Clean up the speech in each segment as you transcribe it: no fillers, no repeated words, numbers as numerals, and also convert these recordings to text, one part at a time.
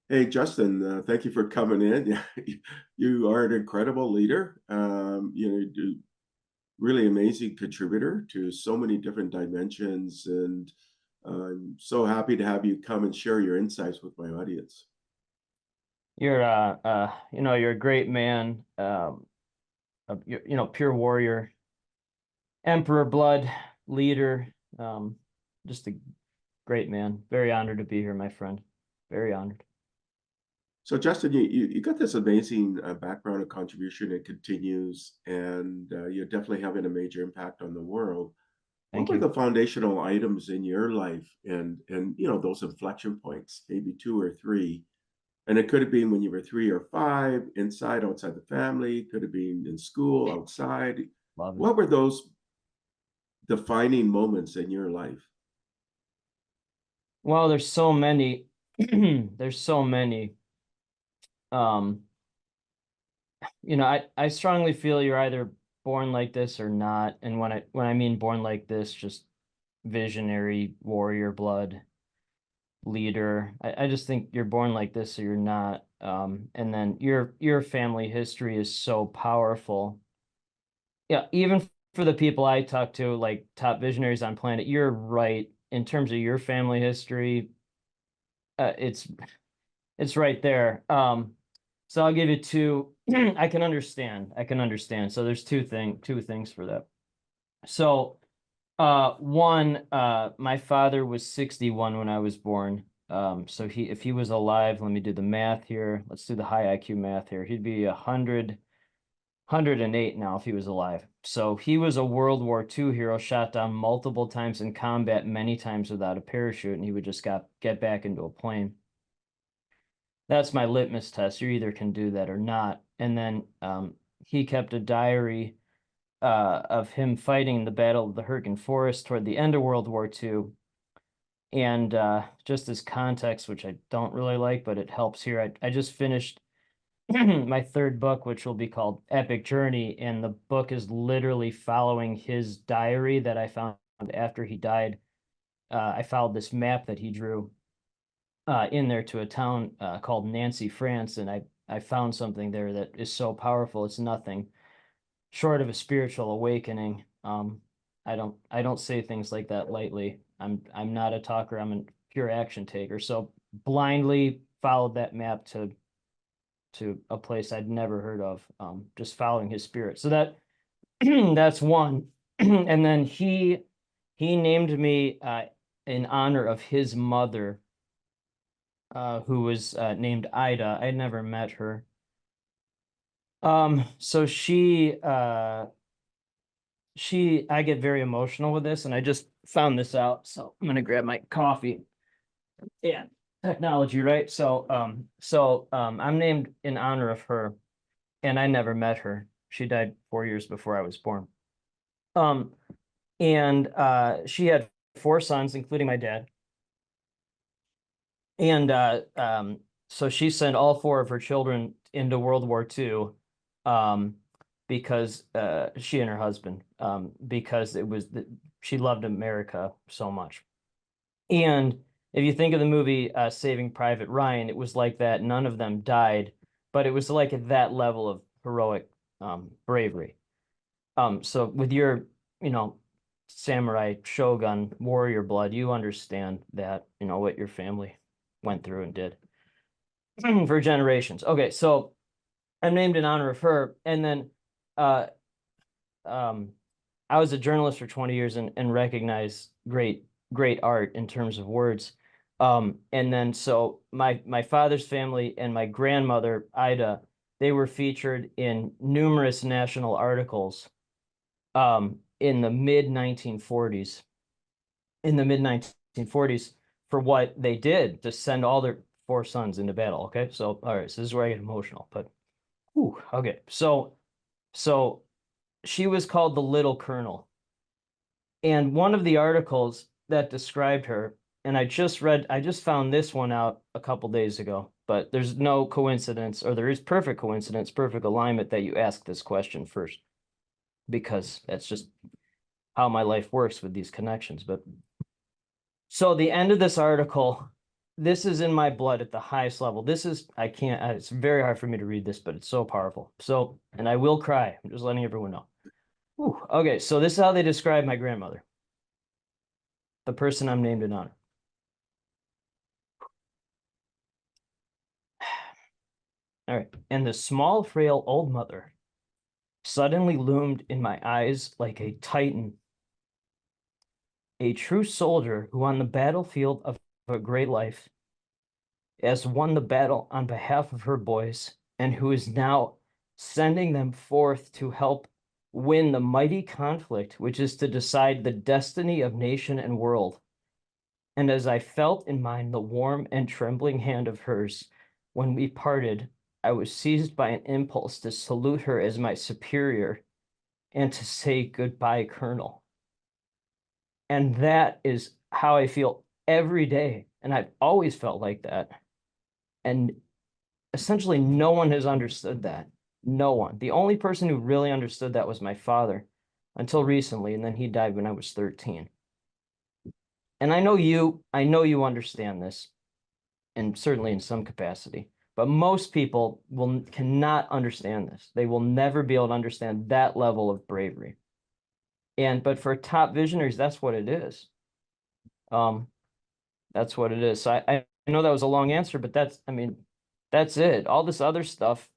Hey, Justin, thank you for coming in. Yeah, you are an incredible leader. You really amazing contributor to so many different dimensions, and I'm so happy to have you come and share your insights with my audience. You're a great man, pure warrior, emperor blood leader, just a great man. Very honored to be here, my friend. Very honored. So, Justin, you got this amazing background and contribution. It continues, and you're definitely having a major impact on the world. What Thank were you. the foundational items in your life, and those inflection points, maybe two or three? And it could have been when you were 3 or 5, inside, outside the family, could have been in school, outside. Love it. What were those defining moments in your life? Well, there's so many. There's so many. Um, I strongly feel you're either born like this or not. And when I mean born like this, just visionary warrior blood leader. I just think you're born like this or you're not. And then your family history is so powerful. Yeah, even for the people I talk to, like top visionaries on planet, you're right in terms of your family history. It's right there. So I'll give you two. I can understand. I can understand. So there's two things for that. So one, my father was 61 when I was born. So if he was alive, let me do the math here. Let's do the high IQ math here. He'd be 108 now if he was alive. So he was a World War II hero, shot down multiple times in combat, many times without a parachute, and he would just get back into a plane. That's my litmus test. You either can do that or not. And then he kept a diary of him fighting the Battle of the Hurtgen Forest toward the end of World War II. And just as context, which I don't really like, but it helps here, I just finished my third book, which will be called Epic Journey. And the book is literally following his diary that I found after he died. I followed this map that he drew in there to a town called Nancy, France. And I found something there that is so powerful. It's nothing short of a spiritual awakening. I don't say things like that lightly. I'm not a talker. I'm a pure action taker. So blindly followed that map to a place I'd never heard of. Just following his spirit. So that that's one. And then he named me in honor of his mother, who was named Ida. I'd never met her. So I get very emotional with this, and I just found this out. So I'm gonna grab my coffee. Yeah, technology, right? So I'm named in honor of her, and I never met her. She died 4 years before I was born. Um, and she had four sons, including my dad. And so she sent all four of her children into World War II, um, because she and her husband, because she loved America so much. And if you think of the movie Saving Private Ryan, it was like that. None of them died, but it was like at that level of heroic bravery. So with your, you know, samurai shogun warrior blood, you understand that, what your family went through and did for generations. Okay, so I'm named in honor of her. And then uh, um, I was a journalist for 20 years and recognized great art in terms of words. And then so my father's family and my grandmother, Ida, they were featured in numerous national articles in the mid 1940s. In the mid 1940s, for what they did to send all their four sons into battle. Okay, so all right, so this is where I get emotional, but whew, okay, so she was called the Little Colonel. And one of the articles that described her, and I just found this one out a couple days ago, but there's no coincidence, or there is perfect coincidence, perfect alignment that you ask this question first, because that's just how my life works with these connections. But so the end of this article this is in my blood at the highest level. This is, I can't, it's very hard for me to read this, but it's so powerful. So, and I will cry. I'm just letting everyone know. Whew. Okay, so this is how they describe my grandmother, the person I'm named in honor. All right. And the small, frail old mother suddenly loomed in my eyes like a titan, a true soldier who on the battlefield of a great life has won the battle on behalf of her boys and who is now sending them forth to help win the mighty conflict which is to decide the destiny of nation and world. And as I felt in mine the warm and trembling hand of hers when we parted, I was seized by an impulse to salute her as my superior and to say goodbye, Colonel. And that is how I feel every day. And I've always felt like that. And essentially, no one has understood that. No one. The only person who really understood that was my father until recently. And then he died when I was 13. And I know you understand this, and certainly in some capacity. But most people cannot understand this. They will never be able to understand that level of bravery. But for top visionaries, that's what it is. That's what it is. So I know that was a long answer, but I mean, that's it. All this other stuff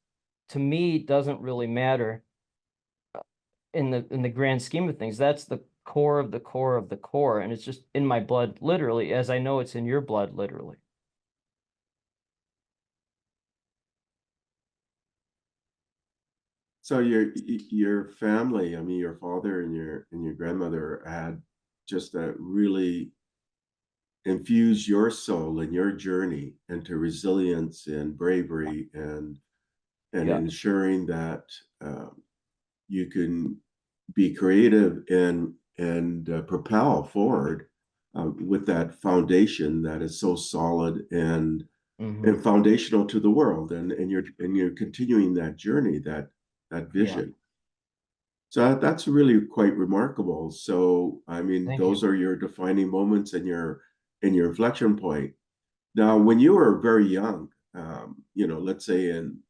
to me doesn't really matter in the grand scheme of things. That's the core of the core of the core. And it's just in my blood, literally, as I know it's in your blood, literally. So your family, I mean, your father and your grandmother had just a really infuse your soul and your journey into resilience and bravery and Yeah. ensuring that you can be creative and propel forward with that foundation that is so solid Hmm. and foundational to the world, and you're continuing that journey, that Yeah. vision. So that's really quite remarkable. So I mean, Thank those you. are your defining moments and your inflection point. Now, when you were very young, let's say in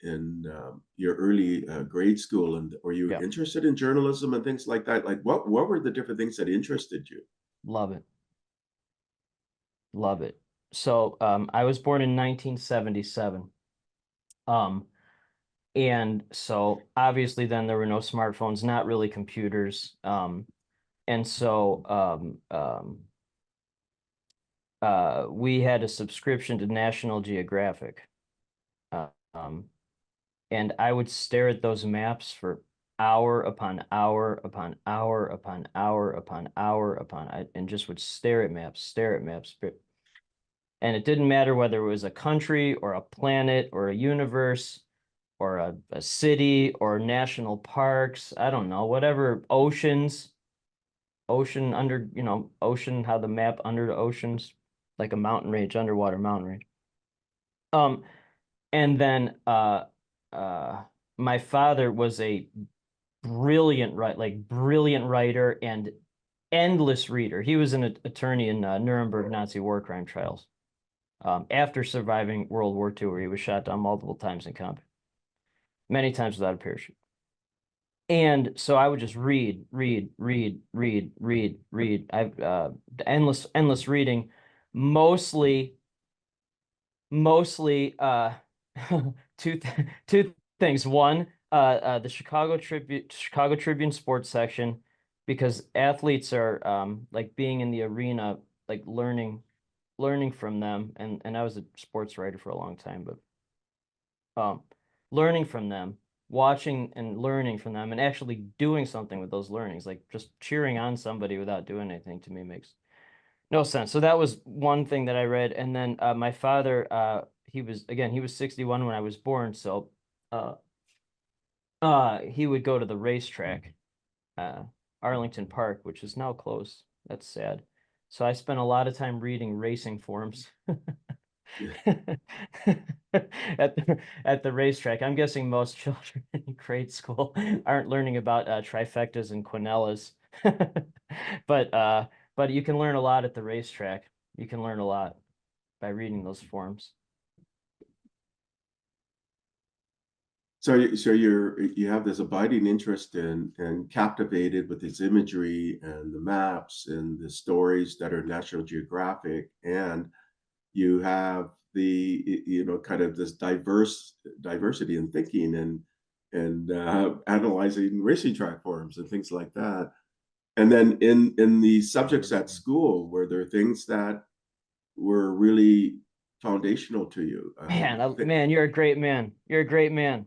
your early grade school, and were you Yeah. interested in journalism and things like that? Like, what were the different things that interested you? Love it. Love it. So I was born in 1977. Um, and so obviously then there were no smartphones, not really computers. And so we had a subscription to National Geographic. Uh, um, and I would stare at those maps for hour upon hour upon hour upon hour upon hour and just would stare at maps, stare at maps. And it didn't matter whether it was a country or a planet or a universe or a city or national parks. I don't know, whatever, oceans, ocean under, ocean, how the map under the oceans, like a mountain range, underwater mountain range. Um, and then uh my father was a brilliant writer and endless reader. He was an attorney in Nuremberg Nazi war crime trials. After surviving World War II, where he was shot down multiple times in combat, many times without a parachute. And so I would just read, read, read, read, read, read. I've endless reading, mostly mostly two things. One, the Chicago Tribune sports section, because athletes are like being in the arena, like learning from them. And I was a sports writer for a long time, but learning from them, watching and learning from them, and actually doing something with those learnings, like just cheering on somebody without doing anything to me makes no sense. So that was one thing that I read. And then my father, he was 61 when I was born. So uh, he would go to the racetrack, uh, Arlington Park, which is now closed. That's sad. So I spent a lot of time reading racing forums at the racetrack. I'm guessing most children in grade school aren't learning about trifectas and quinellas, but but you can learn a lot at the racetrack. You can learn a lot. by reading those forums. So you have this abiding interest in and captivated with this imagery and the maps and the stories that are National Geographic, and you have the kind of this diversity in thinking and analyzing racing track forums and things like that. And then in the subjects at school, were there things that were really foundational to you? Man, you're a great man. You're a great man.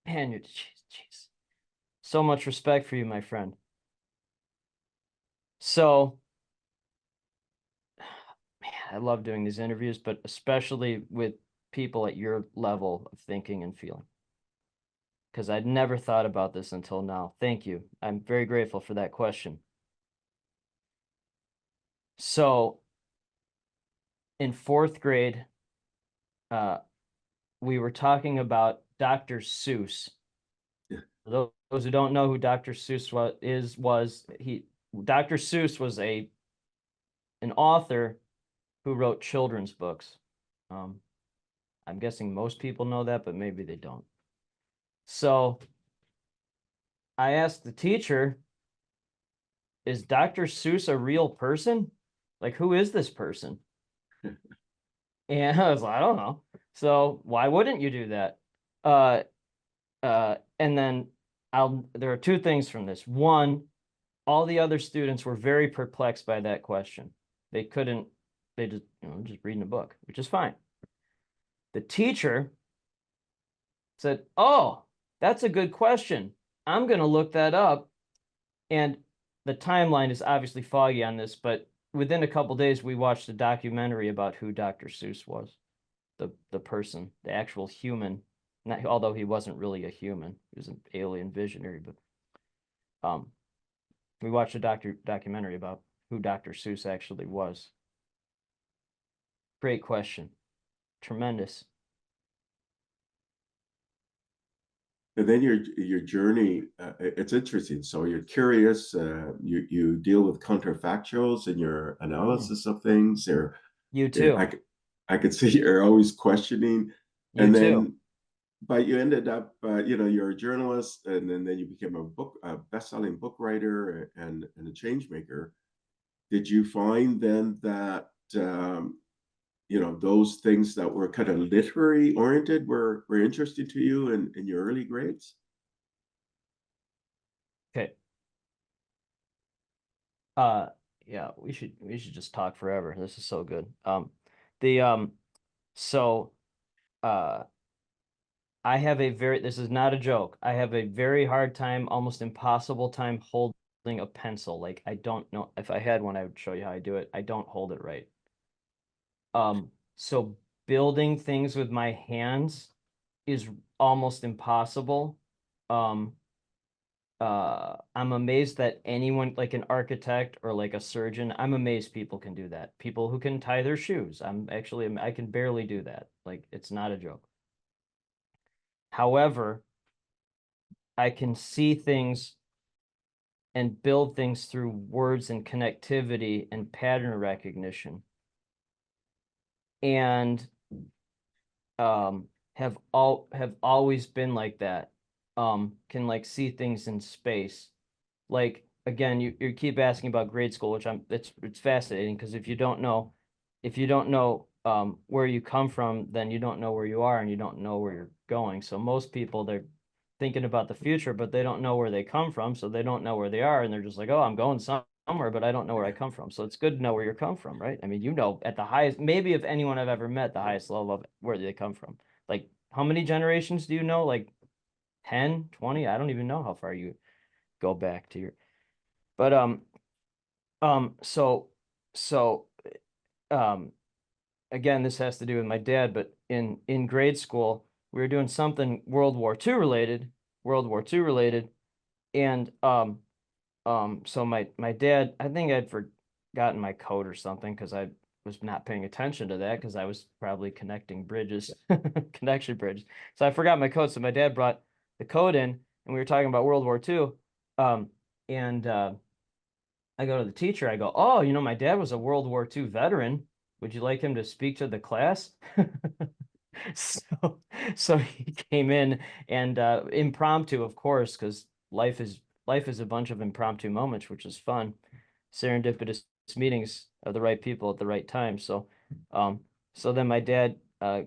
Man, jeez. So much respect for you, my friend. So, man, I love doing these interviews, but especially with people at your level of thinking and feeling. Because I'd never thought about this until now. Thank you. I'm very grateful for that question. So, in 4th grade, we were talking about Dr. Seuss. Yeah. Those who don't know who Dr. Seuss Dr. Seuss was an author who wrote children's books. I'm guessing most people know that, but maybe they don't. So I asked the teacher, is Dr. Seuss a real person? Like, who is this person? And I was like, I don't know. So why wouldn't you do that? And then there are 2 things from this. One, all the other students were very perplexed by that question. They just reading a book, which is fine. The teacher said, oh, that's a good question. I'm going to look that up. And the timeline is obviously foggy on this, but within a couple days, we watched a documentary about who Dr. Seuss was, the person, the actual human. Not, although he wasn't really a human, he was an alien visionary. But we watched a documentary about who Dr. Seuss actually was. Great question, tremendous. And then your journey, it's interesting. So you're curious, you deal with counterfactuals in your analysis of things. Or You too. I could see you're always questioning. You And too. then, but you ended up, you're a journalist, and then you became a best-selling book writer and a change maker. Did you find then that those things that were kind of literary oriented were interesting to you in your early grades? Okay. Yeah, we should just talk forever. This is so good. So I have this is not a joke. I have a very hard time, almost impossible time holding a pencil. Like, I don't know, if I had one, I would show you how I do it. I don't hold it right. So building things with my hands is almost impossible. I'm amazed that anyone, like an architect or like a surgeon, I'm amazed people can do that. People who can tie their shoes. I can barely do that. Like, it's not a joke. However, I can see things and build things through words and connectivity and pattern recognition. And have always been like that. Can like see things in space. Like, again, you keep asking about grade school, which it's fascinating, because if you don't know where you come from, then you don't know where you are and you don't know where you're going. So most people, they're thinking about the future, but they don't know where they come from, so they don't know where they are, and they're just like, oh, I'm going somewhere, but I don't know where I come from. So it's good to know where you come from, right? I mean, at the highest, maybe if anyone I've ever met, the highest level of where they come from. Like, how many generations do you know? Like 10, 20? I don't even know how far you go back to your, but so again, this has to do with my dad, but in grade school, we were doing something World War II related, and so my dad, I think I'd forgotten my code or something, because I was not paying attention to that, because I was probably connecting bridges, connection bridges. So I forgot my code. So my dad brought the code in, and we were talking about World War II. And I go to the teacher, I go, oh, my dad was a World War II veteran. would you like him to speak to the class? So, so he came in and impromptu, of course, because life is a bunch of impromptu moments, which is fun. Serendipitous meetings of the right people at the right time. So, so then my dad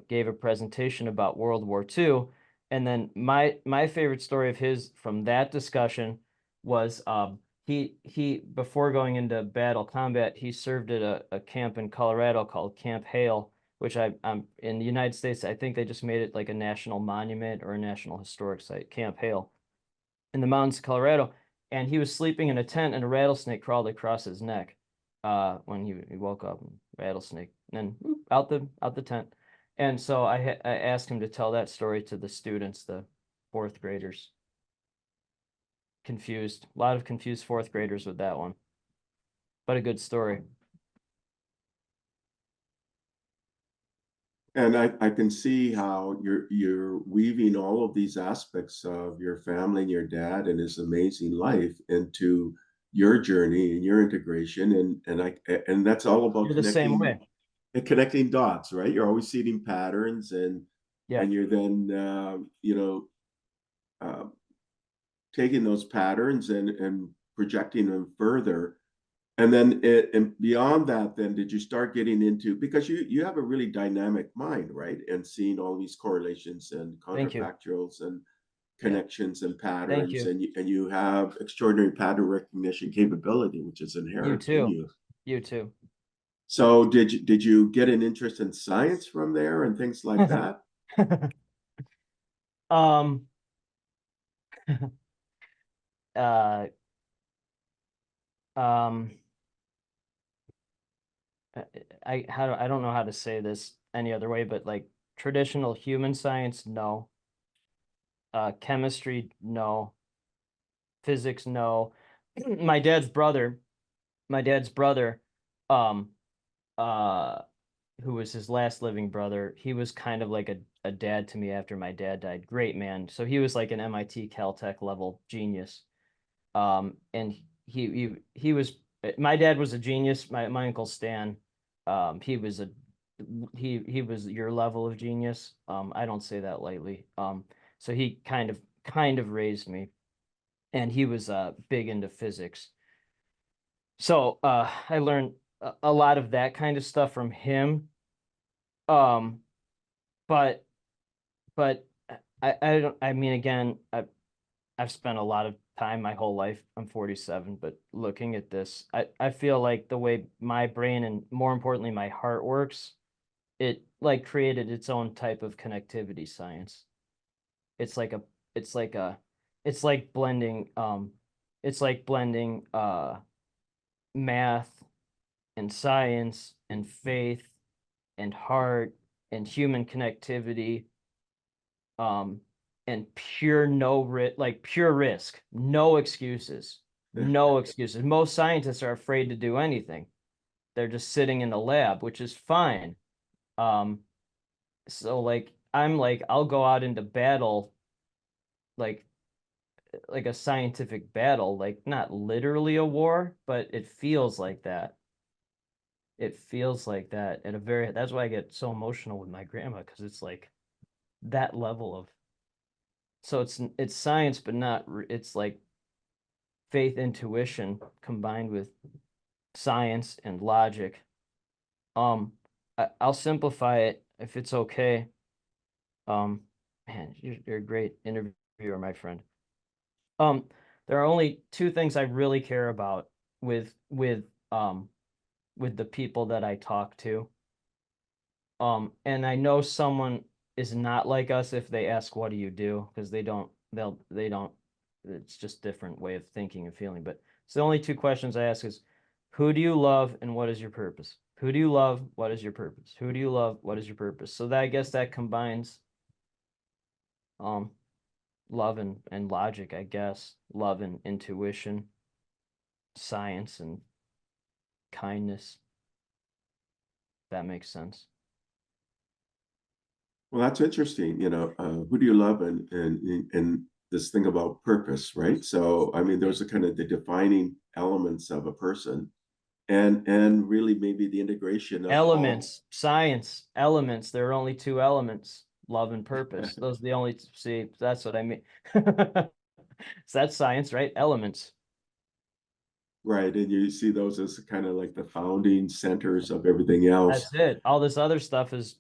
gave a presentation about World War II, and then my favorite story of his from that discussion was he before going into battle combat, he served at a camp in Colorado called Camp Hale, which I'm in the United States. I think they just made it like a national monument or a national historic site, Camp Hale, in the mountains of Colorado. And he was sleeping in a tent, and a rattlesnake crawled across his neck when he woke up. And rattlesnake, and then whoop, out the tent. And so I asked him to tell that story to the students, the fourth graders. Confused, a lot of confused fourth graders with that one, but a good story. And I can see how you're weaving all of these aspects of your family and your dad and his amazing life into your journey and your integration, and that's all about You're the same connecting way. and connecting dots, right? You're always seeing patterns, Yeah, and you're then uh, taking those patterns and projecting them further. And then and beyond that, then did you start getting into, because you have a really dynamic mind, right? And seeing all these correlations and thank you. counterfactuals and Yeah, connections and thank patterns, you. and you have extraordinary pattern recognition capability, which is You inherent in too. you. You too. So did you get an interest in science from there and things like that? um uh um I don't know how to say this any other way, but like traditional human science, no. Chemistry, no. Physics, no. My dad's brother, my dad's brother, um, uh, who was his last living brother, he was kind of like a dad to me after my dad died. Great man. So he was like an MIT Caltech level genius. And he was my dad was a genius. My uncle Stan, he was he was your level of genius. I don't say that lightly. So he kind of raised me, and he was big into physics. So I learned a lot of that kind of stuff from him. Um, but but I don't, I mean, again, I've spent a lot of time my whole life. I'm 47, but looking at this, I feel like the way my brain and more importantly my heart works, it like created its own type of connectivity science. It's like a it's like a it's like blending math and science and faith and heart and human connectivity, um and pure like pure risk, no excuses, no excuses. Most scientists are afraid to do anything. They're just sitting in the lab, which is fine. um so like I'm like I'll go out into battle, like a scientific battle, like not literally a war, but it feels like that. It feels like that at a very, that's why I get so emotional with my grandma, because it's like that level of, so it's science, but not it's like faith, intuition combined with science and logic. um I'll simplify it if it's okay. um Man, you're a great interviewer, my friend. um there are only two things I really care about with um with the people that I talk to. And I know someone is not like us if they ask, what do you do? Because they don't, it's just different way of thinking and feeling. But so the only two questions I ask is, who do you love and what is your purpose? Who do you love? What is your purpose? Who do you love? What is your purpose? So that, I guess that combines um love and logic, I guess. Love and intuition, science and kindness. That makes sense. Well, that's interesting. Who do you love, and this thing about purpose, right? So, I mean, Yeah. those are kind of the defining elements of a person. and really maybe the integration of all. Elements, science, elements. There are only two elements, love and purpose. Those are the only, see, that's what I mean. So that's science, right? Elements. Right, and you see those as kind of like the founding centers of everything else. That's it. All this other stuff is,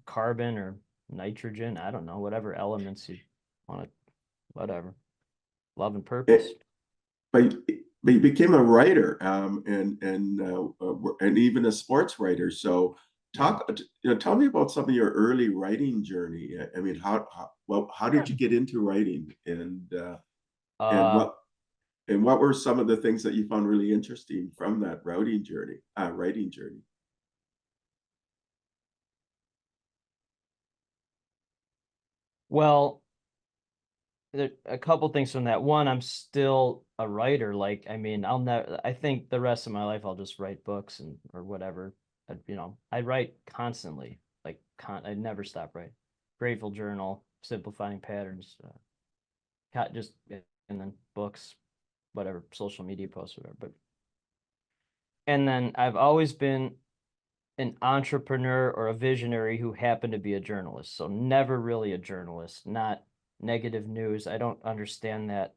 carbon or nitrogen. I don't know, whatever elements you want to, whatever. Love and Eh, purpose. but but you became a writer, and even a sports writer. So Yeah. tell me about some of your early writing journey. I mean, how did you get into writing, and Uh, what were some of the things that you found really interesting from that writing journey? well, there a couple things from that. One, I'm still a writer. Like, I mean, I think the rest of my life I'll just write books and or whatever. I write constantly. Like, I never stop writing. Grateful Journal, simplifying patterns, just and then books, whatever, social media posts, whatever. And then I've always been an entrepreneur or a visionary who happened to be a journalist. So never really a journalist, not negative news. I don't understand that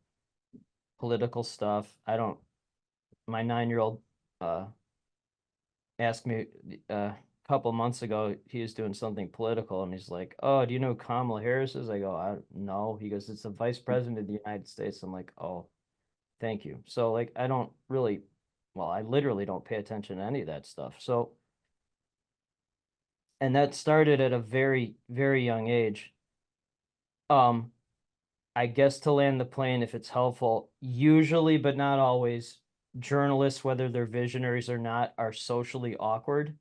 political stuff. I don't, my 9-year-old asked me a couple months ago, he was doing something political and he's like, "Oh, do you know who Kamala Harris is?" I go, no. He goes, "It's the vice president of the United States." I'm like, "Oh, thank you." So like, I don't really, well, I literally don't pay attention to any of that stuff. So, and that started at a very, very young age. Um, I guess to land the plane, if it's helpful, usually, but not always, journalists, whether they're visionaries or not, are socially awkward.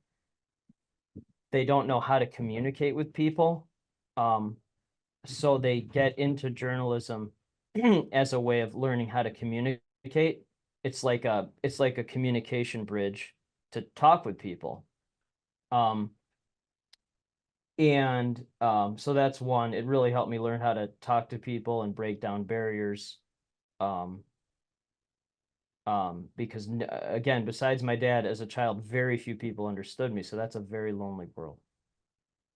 They don't know how to communicate with people. Um, so they get into journalism as a way of learning how to communicate. It's like a communication bridge to talk with people. Um, and so that's one. It really helped me learn how to talk to people and break down barriers. Um, because again, besides my dad, as a child, very few people understood me. So that's a very lonely world.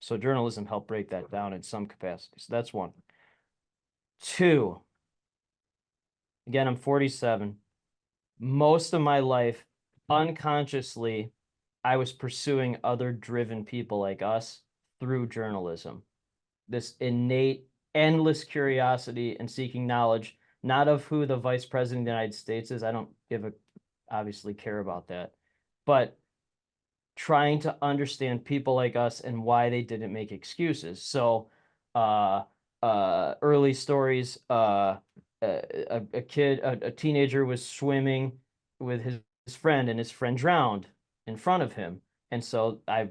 So journalism helped break that down in some capacity. So that's one. Two, again, I'm 47. Most of my life, unconsciously, I was pursuing other driven people like us through journalism. This innate, endless curiosity and seeking knowledge, not of who the vice president of the United States is. I don't obviously care about that, but trying to understand people like us and why they didn't make excuses. So, uh, early stories, a teenager was swimming with his friend, and his friend drowned in front of him. And so I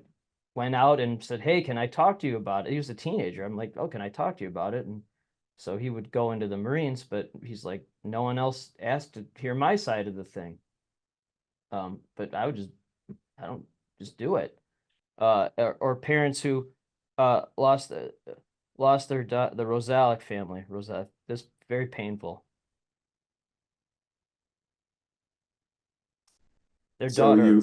went out and said, "Hey, can I talk to you about it?" He was a teenager. I'm like, "Oh, can I talk to you about it?" And so he would go into the Marines, but he's like, no one else asked to hear my side of the thing. But I don't just do it. Or parents who lost the Rosalic family. This very painful. Their So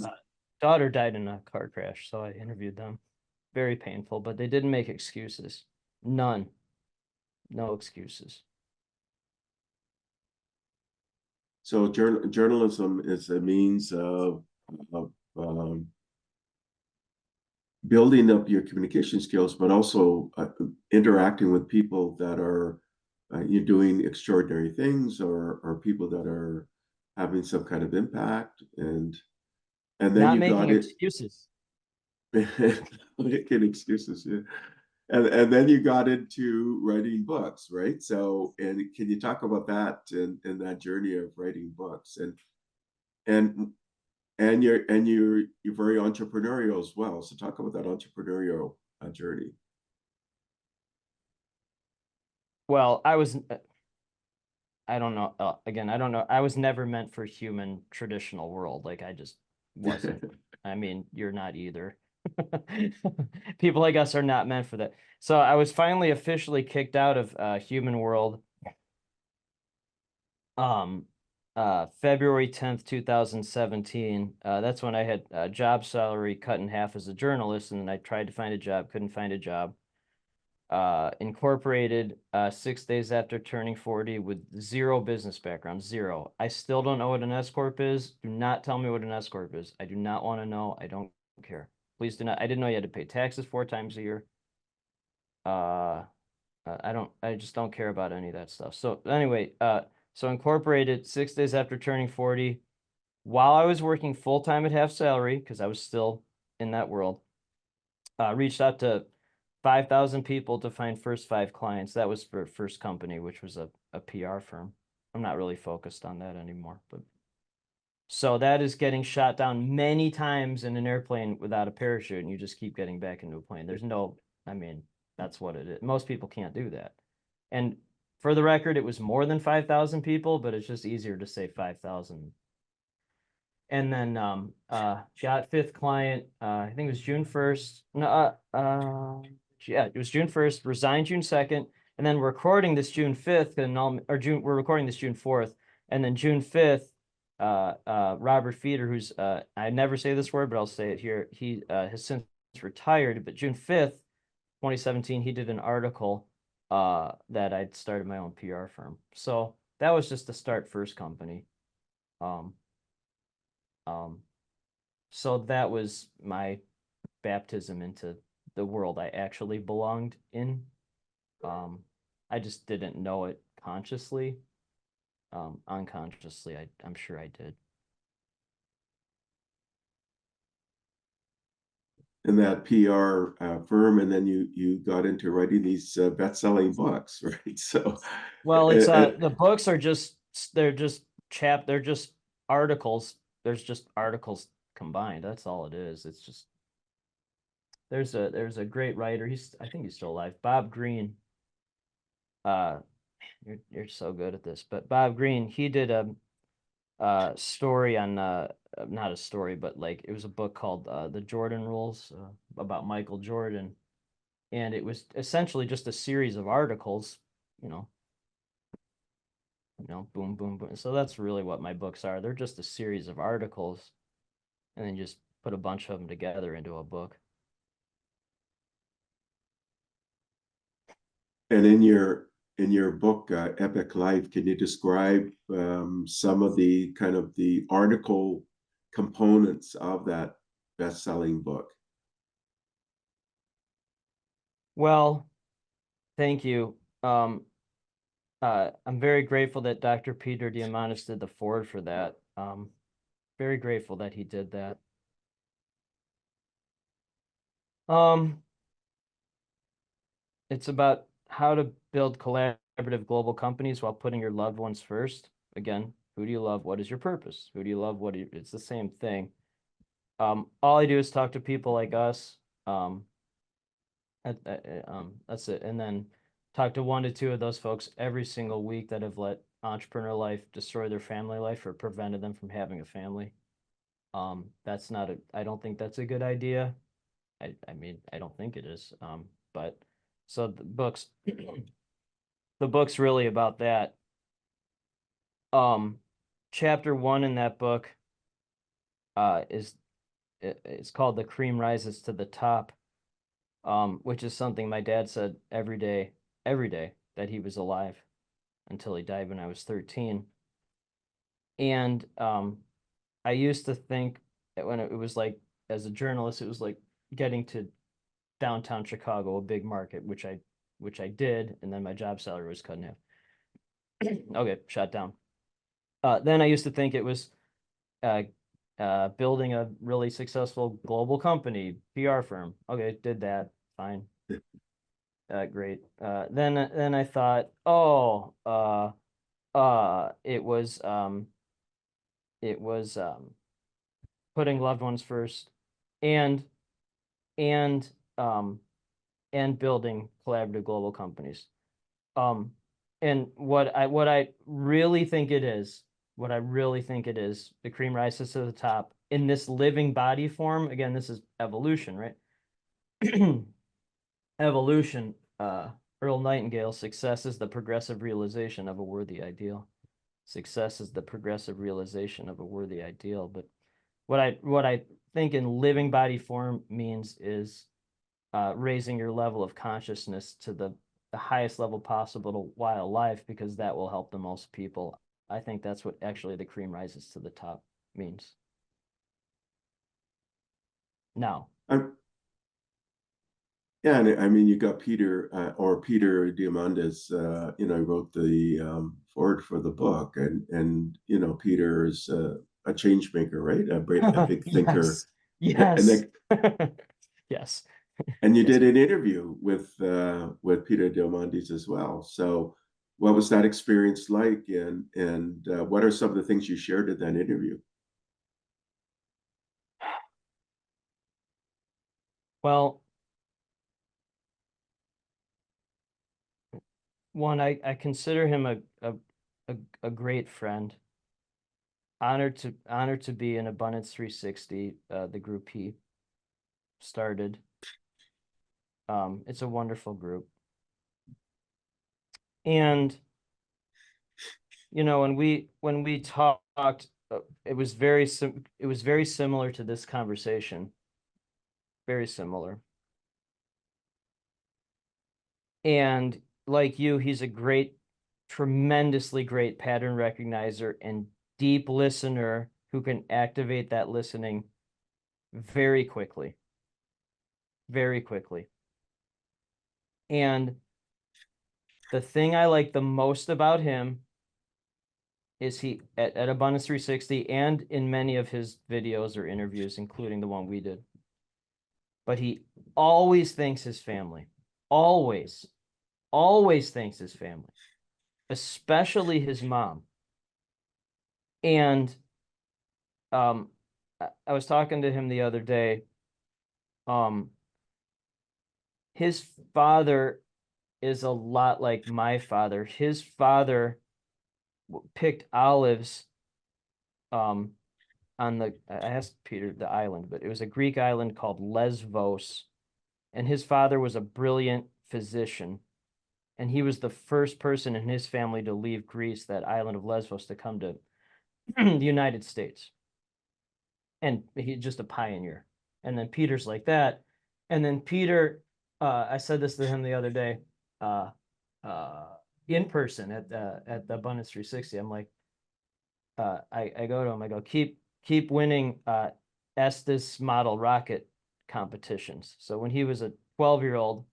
daughter died in a car crash, so I interviewed them. Very painful, but they didn't make excuses. None. No excuses. journalism is a means of building up your communication skills, but also interacting with people that are you're doing extraordinary things, or people that are having some kind of impact, and then Not you making got it. excuses. Making excuses, yeah. And then you got into writing books, right? So, and can you talk about that and that journey of writing books, and you're very entrepreneurial as well. So talk about that entrepreneurial journey. Well, I don't know. Again, I don't know. I was never meant for human traditional world. Like, I just wasn't. I mean, you're not either. People like us are not meant for that. So I was finally officially kicked out of human world. Um, February 10th, 2017. That's when I had a job salary cut in half as a journalist, and then I tried to find a job, couldn't find a job. Incorporated 6 days after turning 40 with zero business background, zero. I still don't know what an S Corp is. Do not tell me what an S Corp is. I do not want to know. I don't care. Please do not. I didn't know you had to pay taxes 4 times a year. I just don't care about any of that stuff. So anyway, so incorporated 6 days after turning 40, while I was working full-time at half salary, because I was still in that world, reached out to 5,000 people to find first 5 clients. That was for first company, which was a PR firm. I'm not really focused on that anymore, but so that is getting shot down many times in an airplane without a parachute, and you just keep getting back into a plane. There's no, I mean, that's what it is. Most people can't do that. And for the record, it was more than 5,000 people, but it's just easier to say 5,000. And then got 5th client, I think it was June 1st. No, yeah, it was June 1st, resigned June 2nd, and then we're recording this June 5th, and we're recording this June 4th, and then June 5th, Robert Feeder, who's I never say this word, but I'll say it here. He has since retired, but June 5th, 2017, he did an article that I'd started my own PR firm. So that was just the start first company. So that was my baptism into the world I actually belonged in. I just didn't know it consciously. Unconsciously, I'm sure I did. In that PR firm, and then you got into writing these best-selling books, right? So, Well, it's and the books are just they're just articles. There's just articles combined. That's all it is. It's just there's a great writer. I think he's still alive. Bob Green. You're so good at this, but Bob Green, he did a story on not a story, but like it was a book called The Jordan Rules about Michael Jordan, and it was essentially just a series of articles, you know, boom, boom, boom. So that's really what my books are. They're just a series of articles, and then just put a bunch of them together into a book. and in your book, Epic Life, can you describe some of the kind of the article components of that best-selling book? Well, thank you. I'm very grateful that Dr. Peter Diamandis did the forward for that. Very grateful that he did that. It's about how to build collaborative global companies while putting your loved ones first. Again, who do you love? What is your purpose? Who do you love? It's the same thing. All I do is talk to people like us. That's it. And then talk to 1 to 2 of those folks every single week that have let entrepreneur life destroy their family life or prevented them from having a family. That's not I don't think that's a good idea. I mean, I don't think it is. But so the book's really about that. Chapter 1 in that book it's called The Cream Rises to the Top, which is something my dad said every day that he was alive until he died when I was 13. And I used to think that when it was like, as a journalist, it was like getting to downtown Chicago, a big market, which I did, and then my job salary was cut in half. Okay, shut down. Then I used to think it was building a really successful global company, PR firm. Okay, did that, fine. Great. Then I thought, oh, it was putting loved ones first, and and um and building collaborative global companies. And what I really think it is, the cream rises to the top in this living body form. Again, this is evolution, right? Evolution. Earl Nightingale, success is the progressive realization of a worthy ideal. Success is the progressive realization of a worthy ideal. But what I think in living body form means is raising your level of consciousness to the highest level possible while alive, because that will help the most people. I think that's what actually the cream rises to the top means. Now, Yeah, and I mean, you got Peter Peter Diamandis, wrote the forward for the book, and Peter is a change maker, right? A big thinker, yes, and yes, yes, and you yes. did an interview with Peter Diamandis as well. So, what was that experience like, and what are some of the things you shared in that interview? Well, one, I consider him a great friend. Honored to be in Abundance 360, the group he started. It's a wonderful group. And when we talked, it was very similar to this conversation. Very similar. And like you, he's a tremendously great pattern recognizer and deep listener who can activate that listening very quickly. Very quickly. And the thing I like the most about him is he at Abundance 360 and in many of his videos or interviews, including the one we did, but he always thanks his family. Always, always thanks his family, especially his mom. And I was talking to him the other day. His father is a lot like my father. His father picked olives on I asked Peter the island, but it was a Greek island called Lesvos. And his father was a brilliant physician. And he was the first person in his family to leave Greece, that island of Lesvos, to come to the United States. And he's just a pioneer. And then Peter's like that. And then Peter, I said this to him the other day, uh, in person at the Abundance 360. I'm like, I go to him, I go, keep winning Estes model rocket competitions. So when he was a 12-year-old,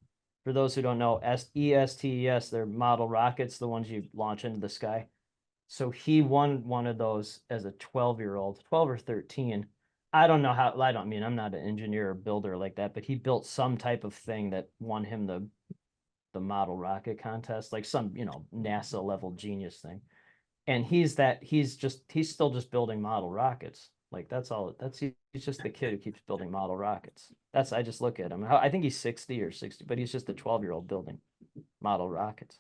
for those who don't know, ESTES, they're model rockets, the ones you launch into the sky. So he won one of those as a 12-year-old, 12 or 13. I don't know how, I'm not an engineer or builder like that, but he built some type of thing that won him the model rocket contest, like some, NASA level genius thing. And he's still just building model rockets. Like he's just the kid who keeps building model rockets. I just look at him. I think he's 60 or 60, but he's just a 12-year-old building model rockets.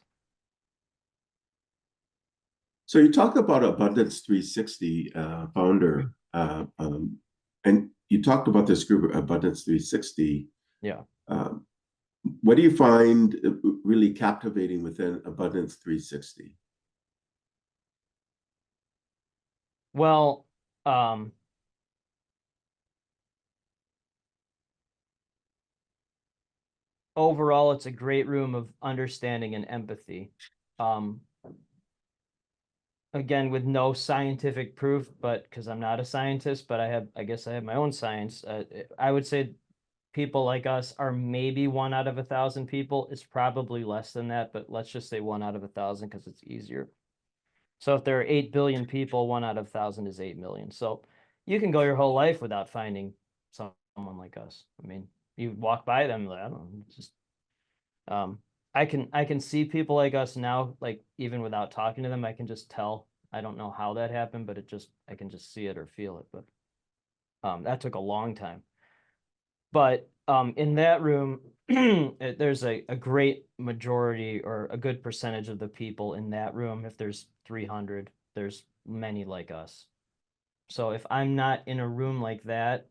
So you talk about Abundance 360 founder, and you talked about this group, Abundance 360. Yeah. Um, what do you find really captivating within Abundance 360? Well, overall, it's a great room of understanding and empathy. Again, with no scientific proof, but because I'm not a scientist, but I guess I have my own science. I would say people like us are maybe 1 out of 1,000 people. It's probably less than that, but let's just say 1 out of 1,000 because it's easier. So if there are 8 billion people, 1 out of 1,000 is 8 million. So you can go your whole life without finding someone like us. I mean, you walk by them, like, I don't know, just I can see people like us now, like even without talking to them, I can just tell. I don't know how that happened, but I can just see it or feel it. But that took a long time. But in that room, there's a great majority or a good percentage of the people in that room. If there's 300, there's many like us. So if I'm not in a room like that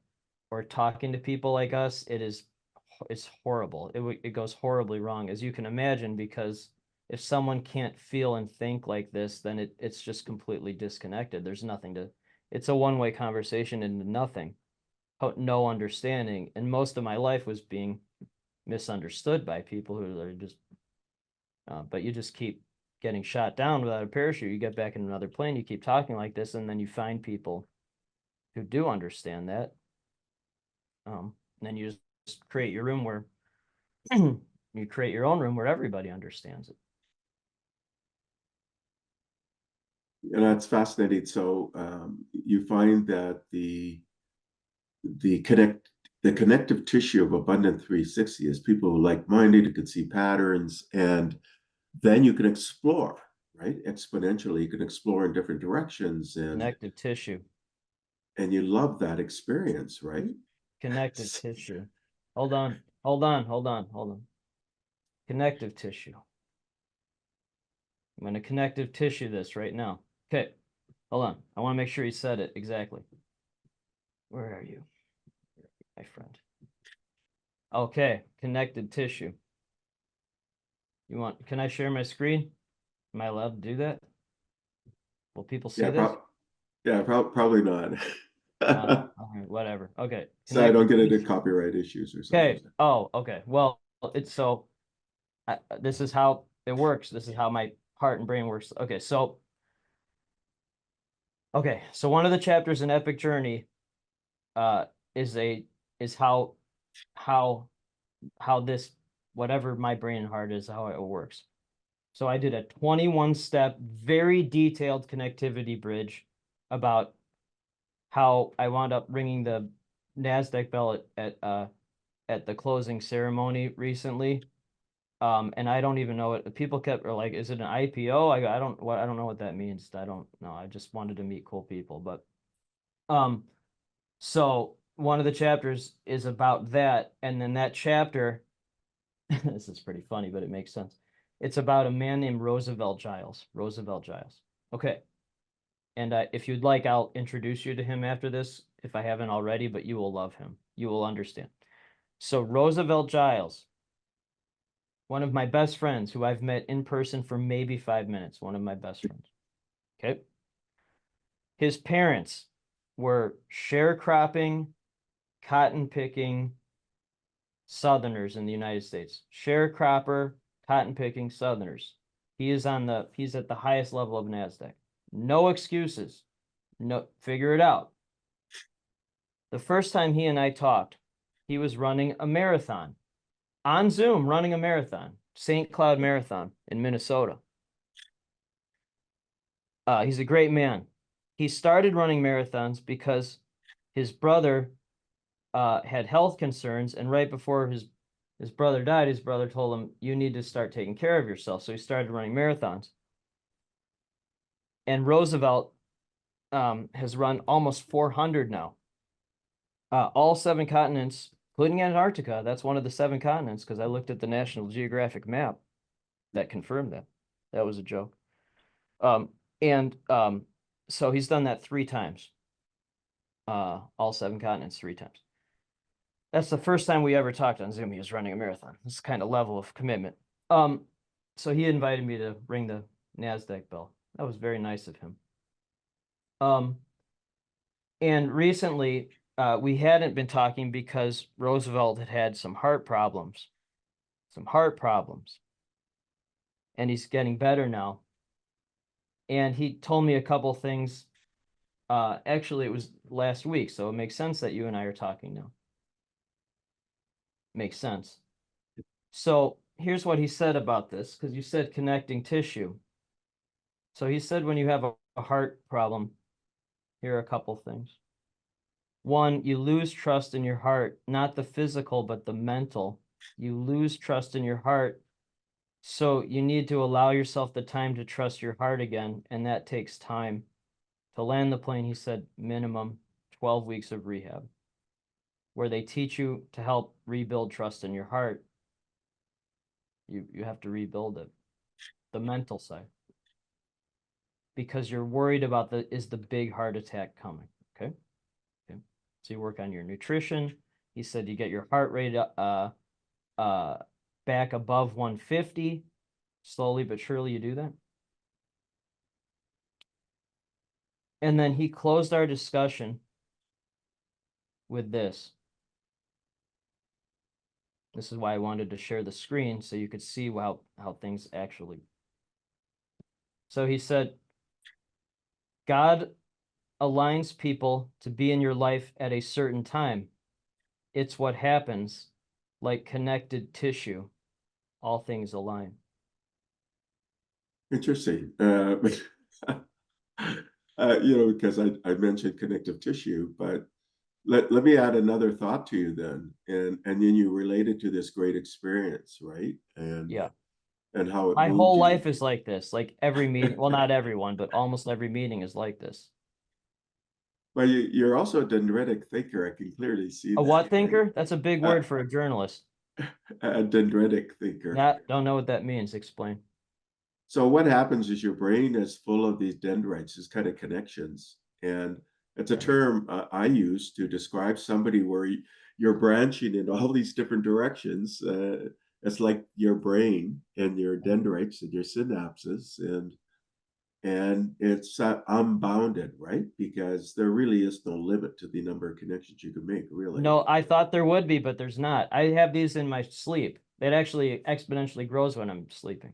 or talking to people like us, it's horrible. It goes horribly wrong, as you can imagine, because if someone can't feel and think like this, then it's just completely disconnected. There's nothing to, it's a one-way conversation into nothing, no understanding. And most of my life was being misunderstood by people who are just, but you just keep getting shot down without a parachute. You get back in another plane, you keep talking like this, and then you find people who do understand that. And then you just create your room where you create your own room where everybody understands it. And that's fascinating. So you find that the connective tissue of Abundant 360 is people who are like-minded, who can see patterns, and then you can explore, right? Exponentially, you can explore in different directions, Connective tissue. and you love that experience, right? Connective tissue. Hold on. Connective tissue. I'm going to connective tissue this right now. Okay, hold on. I want to make sure you said it exactly. Where are you, my friend? Okay, connective tissue. Can I share my screen? Am I allowed to do that? Will people see this? Probably not. All right, whatever. Okay. So I don't get into copyright issues or something. Okay. Oh, okay. Well, it's so this is how it works. This is how my heart and brain works. Okay, so one of the chapters in Epic Journey is how this, whatever my brain and heart is, how it works. So I did a 21-step, very detailed connectivity bridge about how I wound up ringing the NASDAQ bell at the closing ceremony recently. And I don't even know what people are like, is it an IPO? I don't know what that means. I don't know. I just wanted to meet cool people. But so one of the chapters is about that, and then that chapter this is pretty funny, but it makes sense. It's about a man named Roosevelt Giles. Okay. And if you'd like, I'll introduce you to him after this, if I haven't already, but you will love him. You will understand. So Roosevelt Giles, one of my best friends who I've met in person for maybe 5 minutes, one of my best friends. Okay. His parents were sharecropping, cotton picking Southerners in the United States. Sharecropper, cotton picking Southerners. He's at the highest level of NASDAQ. No excuses. No, figure it out. The first time he and I talked, he was running a marathon on Zoom, running a marathon, St. Cloud Marathon in Minnesota. He's a great man. He started running marathons because his brother had health concerns, and right before his brother died, his brother told him, you need to start taking care of yourself. So he started running marathons. And Roosevelt has run almost 400 now. All 7 continents, including Antarctica. That's one of the 7 continents, because I looked at the National Geographic map that confirmed that. That was a joke. So he's done that 3 times. All 7 continents 3 times. That's the first time we ever talked on Zoom. He was running a marathon. This kind of level of commitment. So he invited me to ring the NASDAQ bell. That was very nice of him. And recently, we hadn't been talking because Roosevelt had some heart problems. And he's getting better now. And he told me a couple things. Actually, it was last week, so it makes sense that you and I are talking now. Makes sense. So here's what he said about this, because you said connecting tissue. So he said when you have a heart problem, here are a couple things. 1, you lose trust in your heart, not the physical, but the mental. You lose trust in your heart. So you need to allow yourself the time to trust your heart again, and that takes time. To land the plane, he said, minimum 12 weeks of rehab, where they teach you to help rebuild trust in your heart. You have to rebuild it, the mental side, because you're worried about is the big heart attack coming. Okay. So you work on your nutrition. He said you get your heart rate back above 150. Slowly but surely you do that. And then he closed our discussion with this. This is why I wanted to share the screen so you could see how things actually. So he said, God aligns people to be in your life at a certain time. It's what happens, like connected tissue. All things align. Interesting. Because I mentioned connective tissue, but let me add another thought to you then, and then you relate it to this great experience, right? Yeah. And how it My moved whole you. life is like this. Like every meeting, well, not everyone, but almost every meeting is like this. But you're also a dendritic thinker. I can clearly see A that, what right? thinker? That's a big Uh, word for a journalist. a dendritic thinker. Yeah, don't know what that means. Explain. So what happens is your brain is full of these dendrites, these kind of connections, and it's a term I use to describe somebody where you're branching in all these different directions. It's like your brain and your dendrites and your synapses, and it's unbounded, right? Because there really is no limit to the number of connections you can make, really. No, I thought there would be, but there's not. I have these in my sleep. It actually exponentially grows when I'm sleeping.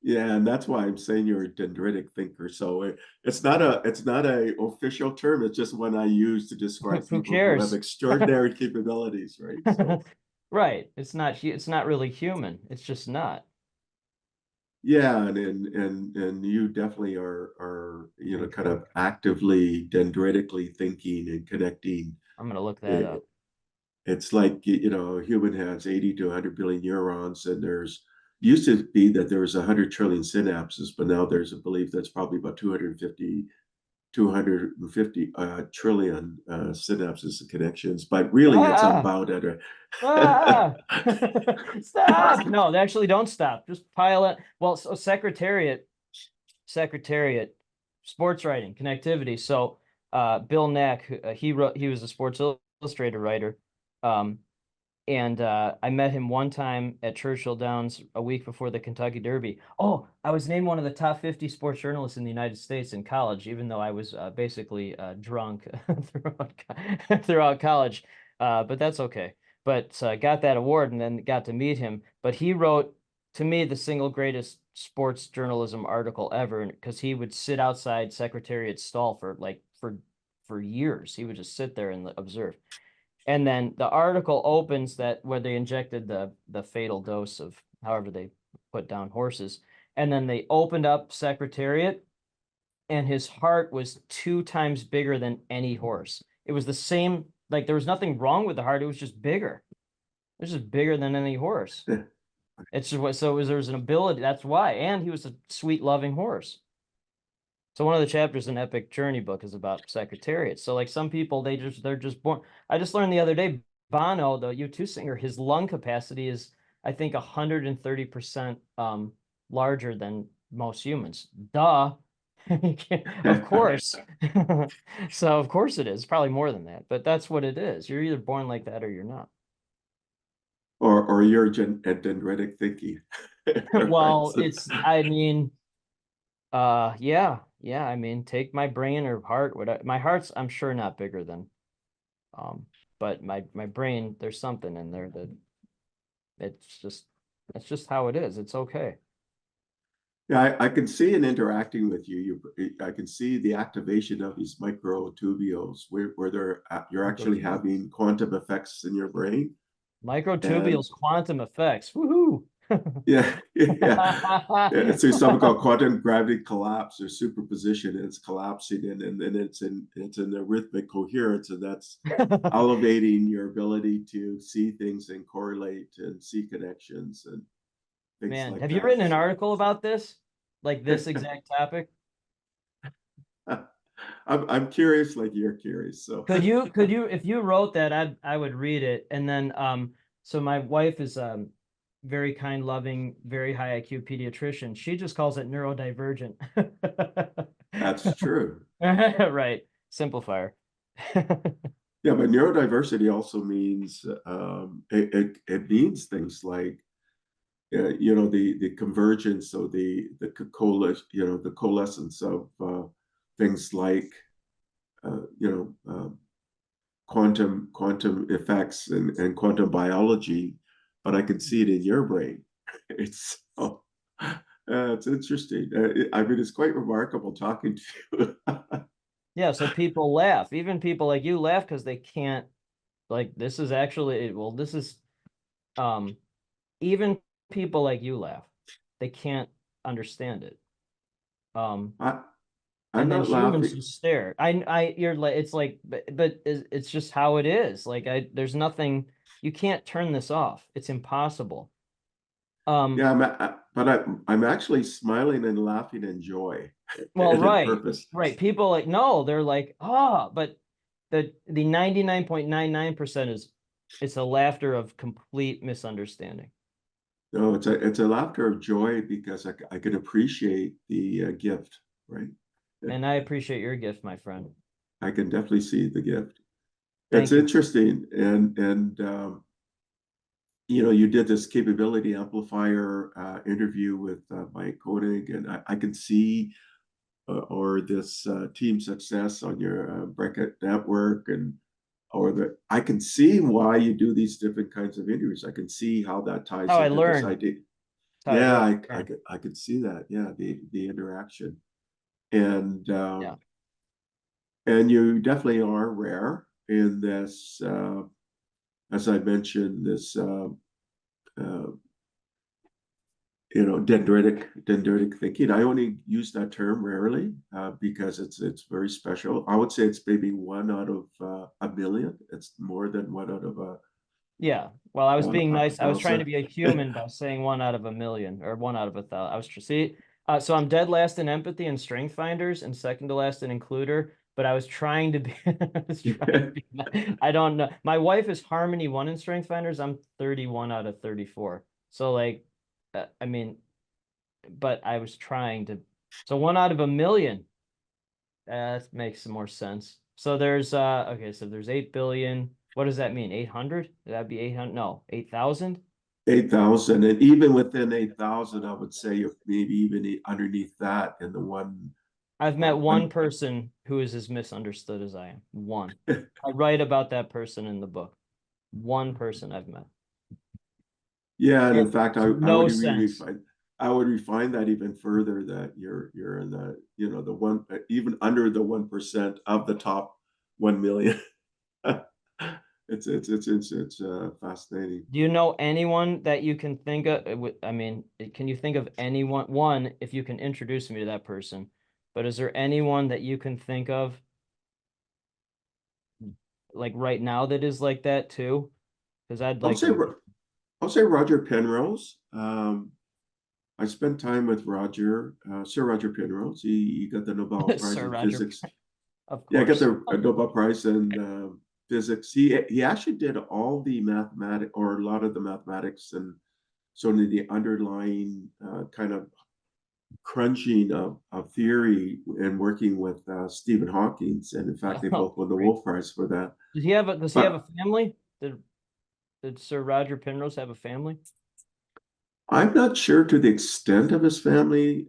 Yeah, and that's why I'm saying you're a dendritic thinker. So it's not a official term. It's just one I use to describe Who people who have cares? extraordinary capabilities, right? So Right. It's not really human. It's just not. yeah, and you definitely are kind of actively dendritically thinking and connecting. I'm gonna look that It, up. it's like a human has 80 to 100 billion neurons, and there's used to be that there was 100 trillion synapses, but now there's a belief that's probably about 250 trillion synapses and connections, but really it's Ah! unbounded. Ah! Stop! No, they actually don't stop. Just pile it. Well, so secretariat, sports writing, connectivity. So Bill Knack, he was a Sports Illustrated writer. Um, and I met him one time at Churchill Downs a week before the Kentucky Derby. Oh, I was named one of the top 50 sports journalists in the United States in college, even though I was basically drunk throughout college. But that's okay. But got that award and then got to meet him. But he wrote, to me, the single greatest sports journalism article ever, because he would sit outside Secretariat's stall for years. He would just sit there and observe. And then the article opens that where they injected the fatal dose of however they put down horses. And then they opened up Secretariat, and his heart was 2 times bigger than any horse. It was the same, like there was nothing wrong with the heart, it was just bigger. It was just bigger than any horse. It's just what, so it was, there was an ability, that's why. And he was a sweet, loving horse. So one of the chapters in Epic Journey book is about Secretariat. So like some people, they're just born. I just learned the other day, Bono, the U2 singer, his lung capacity is, I think, 130% larger than most humans. Duh. Of course. So of course it is. Probably more than that, but that's what it is. You're either born like that or you're not. or you're a dendritic thinking. Right? Well, I mean, yeah. I mean, take my brain or heart, whatever. My heart's, I'm sure, not bigger than, um, but my brain, there's something in there that it's just, that's just how it is. It's okay. Yeah, I can see in interacting with you, I can see the activation of these microtubules where you're actually Microtubules. having quantum effects in your brain. And Microtubules, quantum effects. Woohoo! yeah, yeah. So something called quantum gravity collapse or superposition, and it's collapsing and then it's in a rhythmic coherence, and that's elevating your ability to see things and correlate and see connections and things Man, like have you that. written an So article about this? Like this exact topic? I'm curious, like you're curious. So If you wrote that, I would read it. And then so my wife is very kind, loving, very high IQ pediatrician. She just calls it neurodivergent. that's true. Right. Simplifier. Yeah, but neurodiversity also means it means things like the convergence, so the the coalescence of things like quantum effects and quantum biology, but I can see it in your brain. It's so it's interesting. I mean, it's quite remarkable talking to you. Yeah, so people laugh. Even people like you laugh because they can't, like, this is actually, well, this is even people like you laugh. They can't understand it. I, I'm And then not humans laughing. just stare. You're like, it's like, but it's just how it is. Like, there's nothing, you can't turn this off. It's impossible. Um, Yeah, I'm actually smiling and laughing in joy well, and in right, purpose. right. People like, no, they're like, oh, but the 99.99% is, it's a laughter of complete misunderstanding. No, it's a laughter of joy because I can appreciate the gift, right? And I appreciate your gift, my friend. I can definitely see the gift. It's Thank you. interesting, and you did this capability amplifier interview with Mike Koenig, and I can see or this team success on your BrEpic Network, and or the I can see why you do these different kinds of interviews. I can see how that ties How I into this learn. idea. That's how Yeah, I I learn. could I could see that. Yeah, the interaction, and Yeah. and you definitely are rare in this. As I mentioned, this uh, dendritic thinking. I only use that term rarely because it's very special. I would say it's maybe one out of a million. It's more than one out of Yeah. Well, I was being a nice. I was trying to thousand. be a human by saying 1 out of 1 million or 1 out of 1,000. I was see. So I'm dead last in empathy and strength finders and second to last in includer. But I was trying to be, I was trying to be, I don't know. My wife is harmony 1 in strength finders. I'm 31 out of 34. So like, I mean, but I was trying to, so 1 out of 1 million. That makes some more sense. So there's okay, so there's 8 billion. What does that mean? 800? That'd be 800. No, 8,000. 8,000, and even within 8,000, I would say you're maybe even underneath that in the one. I've met one One person who is as misunderstood as I am. One. I write about that person in the book. One person I've met. Yeah, and It in fact, makes I no would really sense. refine. I would refine that even further. That you're in the the one even under the 1% of the top 1 million. It's fascinating. Do you know anyone that you can think of? I mean, can you think of anyone? One, if you can introduce me to that person, but is there anyone that you can think of like right now that is like that too? Because I'd I'll like say to. I'll say Roger Penrose. I spent time with Roger, Sir Roger Penrose. He got the Nobel Prize Sir in Roger, physics. of Yeah, I got course. the Nobel Prize in physics. He actually did all the mathematics or a lot of the mathematics and sort of the underlying kind of crunching of theory and working with Stephen Hawking. And in fact, they Oh, both won the great. Wolf Prize for that. Does he have a But family? Did Sir Roger Penrose have a family? I'm not sure to the extent of his family.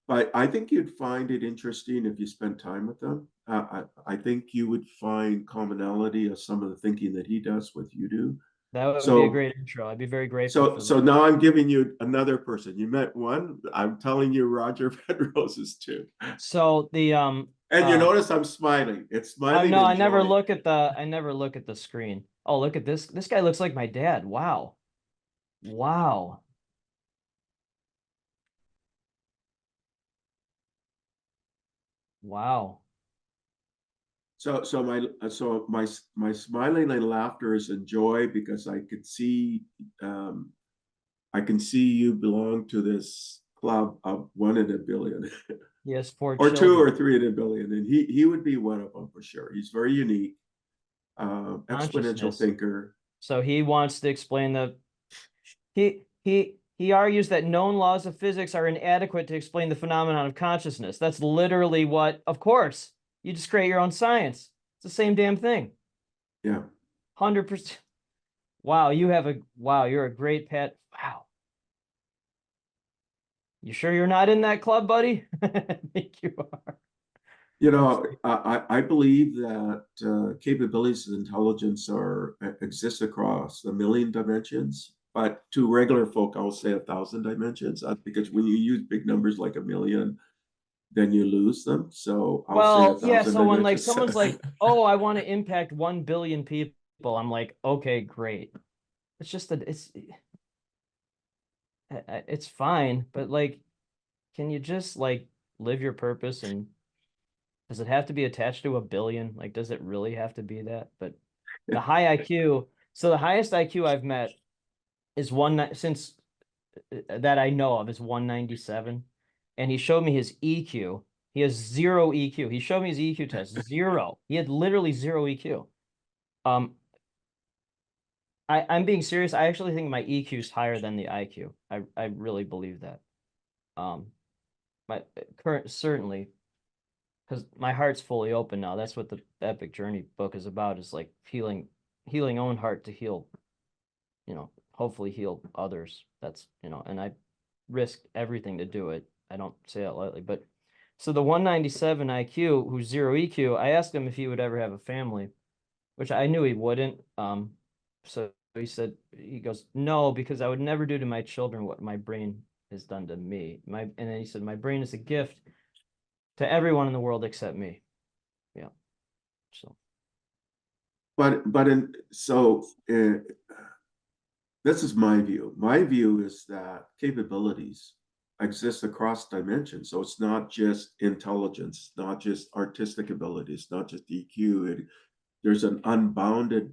But I think you'd find it interesting if you spent time with them. I think you would find commonality of some of the thinking that he does with you do. That would be a So great intro. I'd be very grateful so for that. so now I'm giving you another person. You met one. I'm telling you Roger Penrose is two. So the And you notice I'm smiling. It's I smiling no, in joy. I never look at the screen. Oh, look at this. This guy looks like my dad. Wow. Wow. Wow. So my smiling and laughter is in joy because um, I can see you belong to this club of 1 in a billion. He has four Or two children. or three in a billion, and he would be one of them for sure. He's very unique, exponential Consciousness. thinker. So he wants to explain the he argues that known laws of physics are inadequate to explain the phenomenon of consciousness. That's literally what, of course, you just create your own science. It's the same damn thing. Yeah, 100%. Wow, you're a great pet. Wow. You sure you're not in that club, buddy? I think you are. You know, I believe that capabilities of intelligence are exist across a million dimensions, but to regular folk, I'll say 1,000 dimensions, because when you use big numbers like a million, then you lose them. So I'll say a Well, yeah, thousand so when like dimensions. someone's like, "Oh, I want to impact 1 billion people," I'm like, "Okay, great." It's just that it's fine, but like, can you just like live your purpose, and does it have to be attached to a billion? Like, does it really have to be that? But the high IQ, so the highest IQ I've met is since that I know of is 197. And he showed me his EQ. He has zero EQ. He showed me his EQ test, zero. He had literally zero EQ. Um, I'm being serious. I actually think my EQ is higher than the IQ. I really believe that. Um, my current certainly, because my heart's fully open now. That's what the Epic Journey book is about, is like healing own heart to heal, hopefully heal others. That's, and I risked everything to do it. I don't say that lightly, but so the 197 IQ, who's zero EQ, I asked him if he would ever have a family, which I knew he wouldn't. So he goes, no, because I would never do to my children what my brain has done to me. And then he said, my brain is a gift to everyone in the world except me. Yeah. So, This is my view. My view is that capabilities exist across dimensions. So it's not just intelligence, not just artistic abilities, not just EQ. There's an unbounded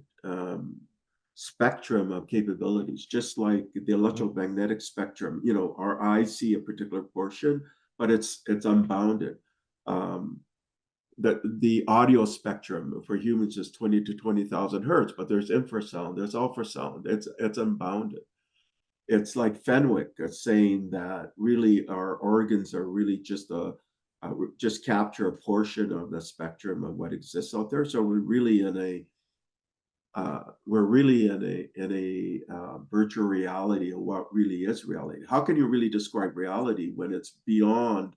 spectrum of capabilities, just like the electromagnetic spectrum. You know, our eyes see a particular portion, but it's unbounded. Um, the audio spectrum for humans is 20 to 20,000 hertz, but there's infrasound, there's ultrasound. It's unbounded. It's like Fenwick saying that really our organs are really just capture a portion of the spectrum of what exists out there. So we're really in a virtual reality of what really is reality. How can you really describe reality when it's beyond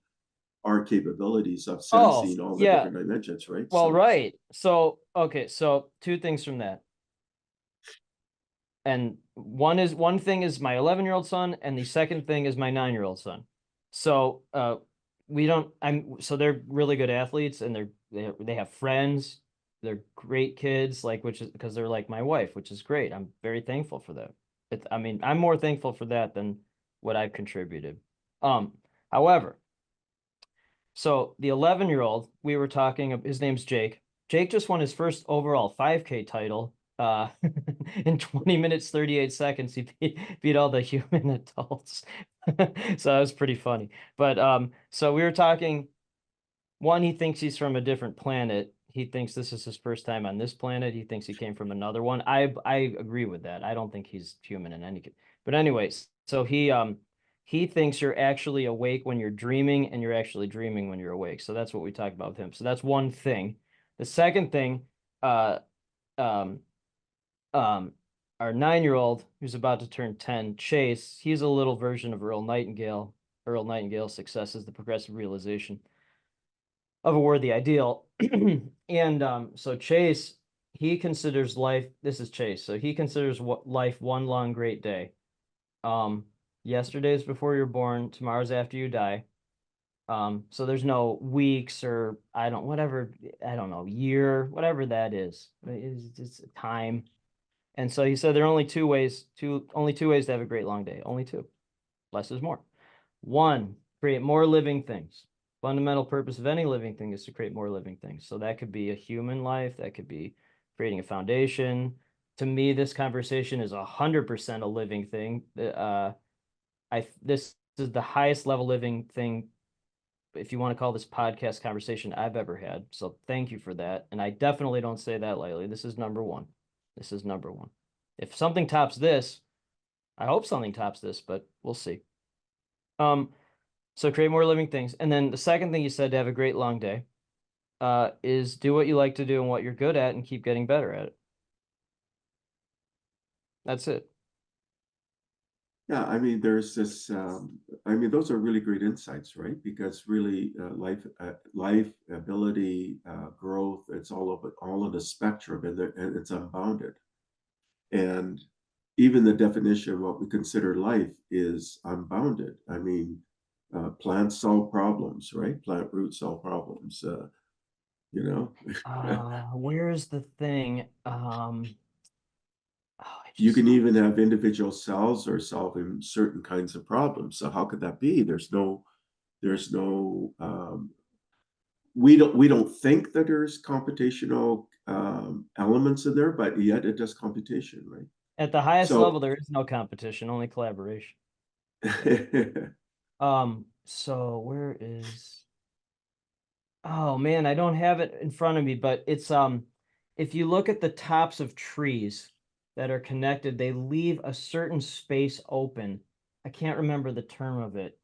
our capabilities of oh, sensing all the yeah. different dimensions, right? Well, So, right. So, okay. So two things from that. And one thing is my 11-year-old son, and the second thing is my 9-year-old son. So we don't I'm so they're really good athletes, and they have friends. They're great kids, like, which is because they're like my wife, which is great. I'm very thankful for that. I mean, I'm more thankful for that than what I've contributed. However, so the 11-year-old, we were talking, his name's Jake. Jake just won his first overall 5K title in 20 minutes, 38 seconds. He beat all the human adults. So that was pretty funny. But so we were talking, one, he thinks he's from a different planet. He thinks this is his first time on this planet. He thinks he came from another one. I agree with that. I don't think he's human in any. But anyways, so he thinks you're actually awake when you're dreaming, and you're actually dreaming when you're awake. So that's what we talked about with him. So that's one thing. The second thing, uh, um, um, our 9-year-old who's about to turn 10, Chase, he's a little version of Earl Nightingale. Earl Nightingale's success is the progressive realization of a worthy ideal. And so Chase, he considers life, this is Chase, so he considers life one long great day. Yesterday's before you're born, tomorrow's after you die. So there's no weeks, or I don't know, year, whatever that is. It's time. And so he said there are only two ways to have a great long day. Only two. Less is more. One, create more living things. Fundamental purpose of any living thing is to create more living things. So that could be a human life, that could be creating a foundation. To me, this conversation is 100% a living thing. This is the highest level living thing, if you want to call this podcast conversation, I've ever had. So thank you for that. And I definitely don't say that lightly. This is number one. This is number one. If something tops this, I hope something tops this, but we'll see. So create more living things. And then the second thing you said to have a great long day is do what you like to do and what you're good at, and keep getting better at it. That's it. Yeah, I mean, there's this. I mean, those are really great insights, right? Because really, life, ability, growth. It's all of the spectrum, and it's unbounded. And even the definition of what we consider life is unbounded. I mean, plants solve problems, right? Plant roots solve problems. You know, Where's the thing? Oh, I you just can saw even this. have individual cells are solving certain kinds of problems. So how could that be? There's no we don't think that there's computational elements in there, but yet it does computation, right? At the highest level, So there is no competition, only collaboration. yeah, So where is, oh man, I don't have it in front of me, but it's if you look at the tops of trees that are connected, they leave a certain space open. I can't remember the term of it,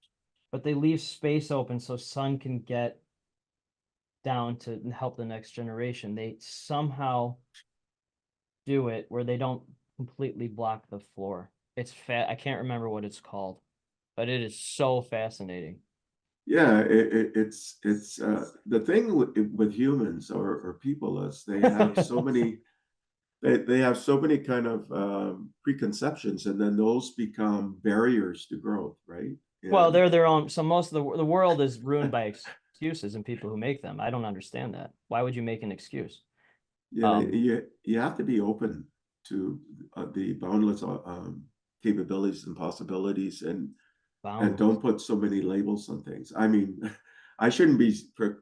but they leave space open so sun can get down to help the next generation. They somehow do it where they don't completely block the floor. It's I can't remember what it's called, but it is so fascinating. it's the thing with humans or people is they have so many they have so many kind of preconceptions, and then those become barriers to growth, right? Well, And they're their own. So most of the world is ruined by excuses and people who make them. I don't understand that. Why would you make an excuse? yeah, Um, you have to be open to the boundless capabilities and possibilities, and Boundless. don't put so many labels on things. I mean, I shouldn't be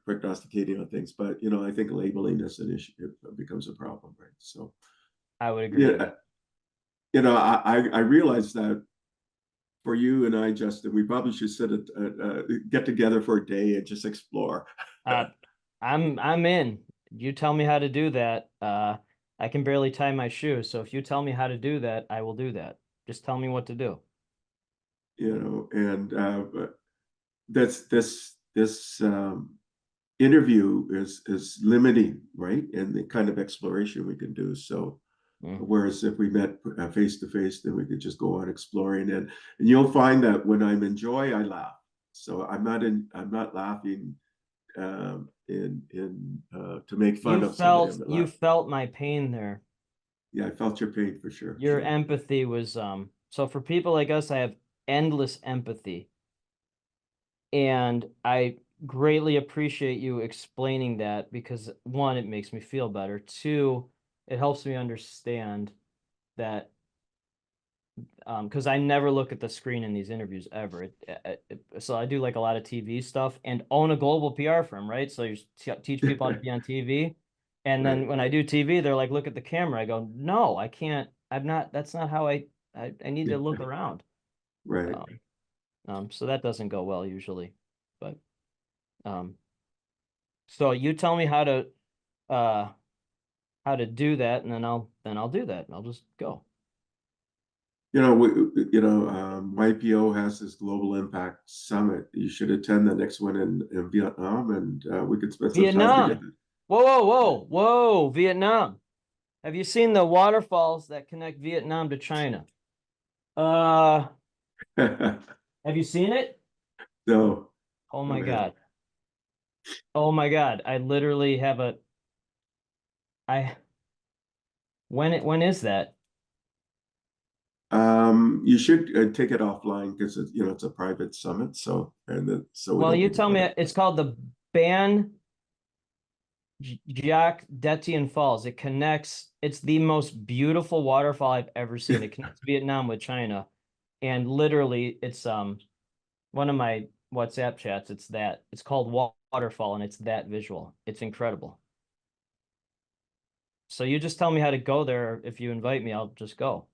prognosticating on things, but I think labeling is an issue. It becomes a problem, right? So I would agree with yeah, that. I realize that for you and I, Justin, we probably should get together for a day and just explore. Uh, I'm in. You tell me how to do that. I can barely tie my shoes, so if you tell me how to do that, I will do that. Just tell me what to do. And this interview is limiting, right? And the kind of exploration we can do. So Mm. whereas if we met face to face, then we could just go on exploring, and you'll find that when I'm in joy, I laugh. So I'm not laughing in to make fun of somebody. I'm You laughing. felt my pain there. Yeah, I felt your pain for sure. Your Sure. empathy was so for people like us, I have endless empathy. And I greatly appreciate you explaining that because one, it makes me feel better. Two, it helps me understand that because I never look at the screen in these interviews ever. So I do like a lot of TV stuff and own a global PR firm, right? So you teach people how to be on TV. And then Right. when I do TV, they're like, look at the camera. I go, no, I can't. I'm not, that's not how I need to look around. Right. Um, so that doesn't go well usually. But um, so you tell me uh how to do that, and then I'll do that. And I'll just go. YPO has this Global Impact Summit. You should attend the next one in Vietnam, and we could spend some time Vietnam. together. Whoa, whoa, whoa, whoa, Vietnam. Have you seen the waterfalls that connect Vietnam to China? Uh, have you seen it? No, Oh no, my man. God. Oh my God. I literally have I when is that? You should take it offline because it's a private summit, so we Well, don't you need to tell put me it. it's called the Ban Jiac Detien Falls. It connects, it's the most beautiful waterfall I've ever seen. It connects Vietnam with China. And literally it's one of my WhatsApp chats. It's that. It's called Waterfall and it's that visual. It's incredible. So you just tell me how to go there. If you invite me, I'll just go.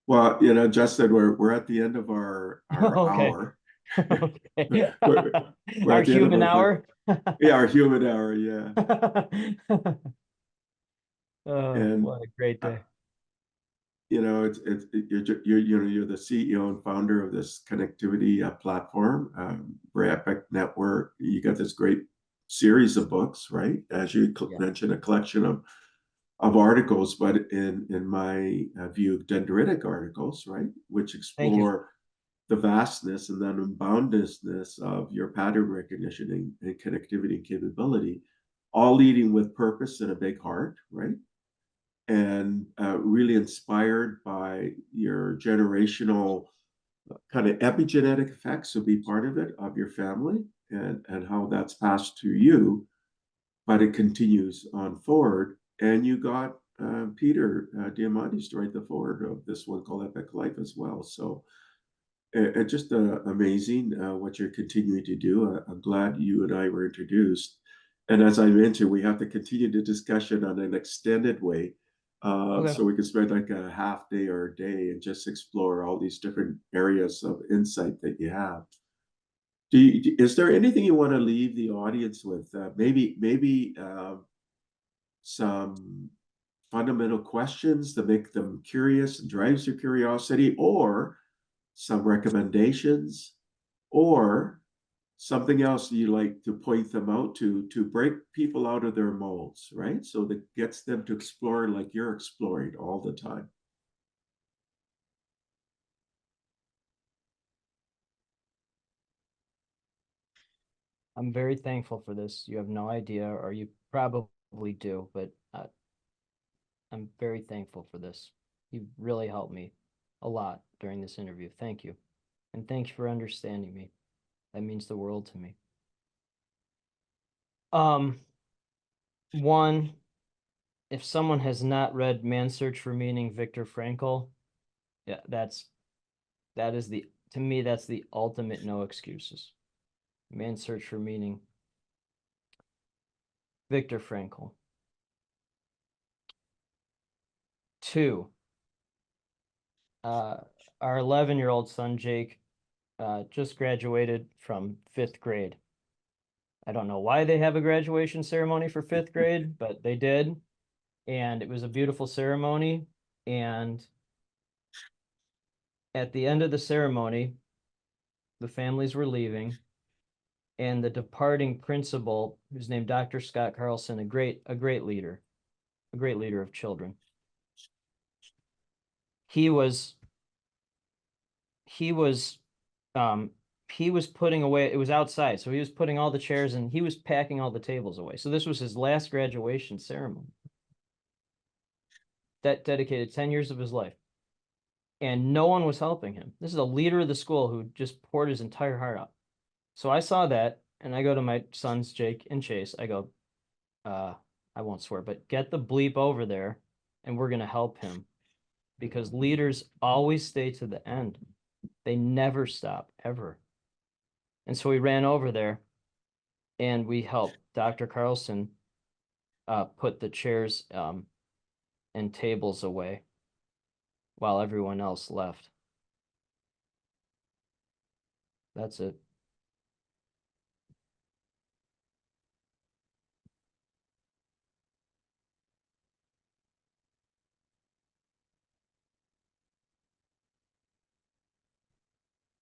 Well, Justin, we're at the end of our Okay. hour. Okay. we're, we're Our at the end of human our time. hour. Yeah, our human hour. Yeah, Oh, and what a great uh, day. you're the CEO and founder of this connectivity platform, BrEpic Network. You got this great series of books, right? As you Yeah. mentioned, a collection of of articles, but in my view, dendritic articles, right, which Thank you. explore the vastness and then unboundedness of your pattern recognition and connectivity capability, all leading with purpose and a big heart, right? And really inspired by your generational kind of epigenetic effects, so be part of it, of your family, and how that's passed to you, but it continues on forward. And you got Peter Diamandis to write the forward of this one called Epic Life as well. So just amazing what you're continuing to do. I'm glad you and I were introduced. And as I mentioned, we have to continue the discussion on an extended way. Okay. So we can spend like a half day or a day and just explore all these different areas of insight that you have. Is there anything you want to leave the audience with? Maybe some fundamental questions that make them curious and drives their curiosity, or some recommendations, or something else you like to point them out to break people out of their molds, right? So that gets them to explore like you're exploring all the time. I'm very thankful for this. You have no idea, or you probably do, but I'm very thankful for this. You really helped me a lot during this interview. Thank you. And thank you for understanding me. That means the world to me. One, if someone has not read Man's Search for Meaning, Viktor Frankl, yeah, that is the, to me, that's the ultimate no excuses. Man's Search for Meaning, Viktor Frankl. Two, our 11-year-old son, Jake, just graduated from 5th grade. I don't know why they have a graduation ceremony for 5th grade, but they did. And it was a beautiful ceremony. And at the end of the ceremony, the families were leaving, and the departing principal, who's named Dr. Scott Carlson, a great leader of children. He was putting away, it was outside, so he was putting all the chairs and he was packing all the tables away. So this was his last graduation ceremony. That dedicated 10 years of his life. And no one was helping him. This is a leader of the school who just poured his entire heart out. So I saw that, and I go to my sons, Jake and Chase. I go, I won't swear, but get the bleep over there, and we're going to help him. Because leaders always stay to the end. They never stop, ever. And so we ran over there, and we helped Dr. Carlson put the chairs and tables away while everyone else left. That's it.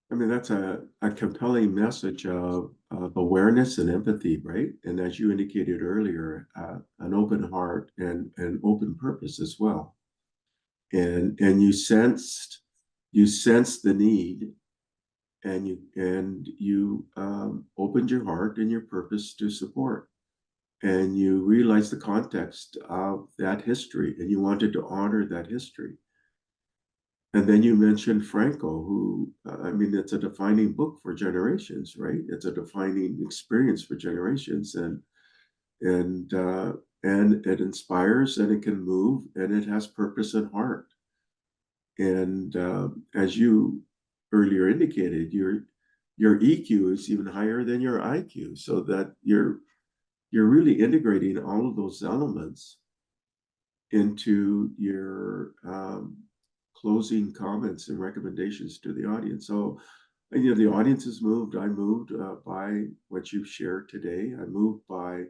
I mean, that's a compelling message of awareness and empathy, right? And as you indicated earlier, an open heart and an open purpose as well. And you sensed the need, and you opened your heart and your purpose to support, and you realized the context of that history, and you wanted to honor that history. And then you mentioned Franco, who, I mean, it's a defining book for generations, right? It's a defining experience for generations, and and it inspires, and it can move, and it has purpose and heart. And as you earlier indicated, your EQ is even higher than your IQ, so that you're really integrating all of those elements into your closing comments and recommendations to the audience. So, you know, the audience is moved. I'm moved by what you've shared today. I'm moved by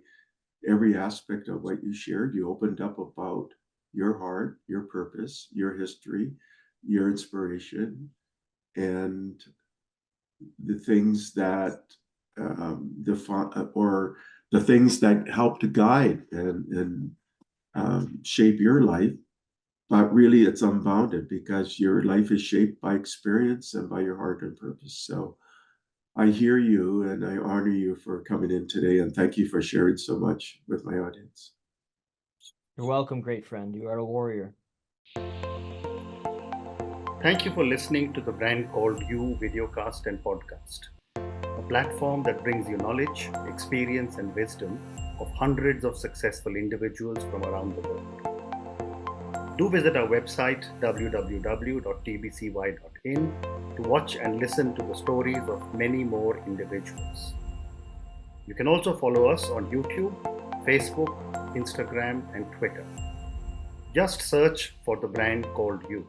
every aspect of what you shared. You opened up about your heart, your purpose, your history, your inspiration, and the things that define, or the things that help to guide and shape your life, but really it's unbounded because your life is shaped by experience and by your heart and purpose. So I hear you and I honor you for coming in today, and thank you for sharing so much with my audience. You're welcome, great friend. You are a warrior. Thank you for listening to the Brand Called You videocast and podcast, a platform that brings you knowledge, experience, and wisdom of hundreds of successful individuals from around the world. Do visit our website www.tbcy.in to watch and listen to the stories of many more individuals. You can also follow us on YouTube, Facebook, Instagram, and Twitter. Just search for the Brand Called You.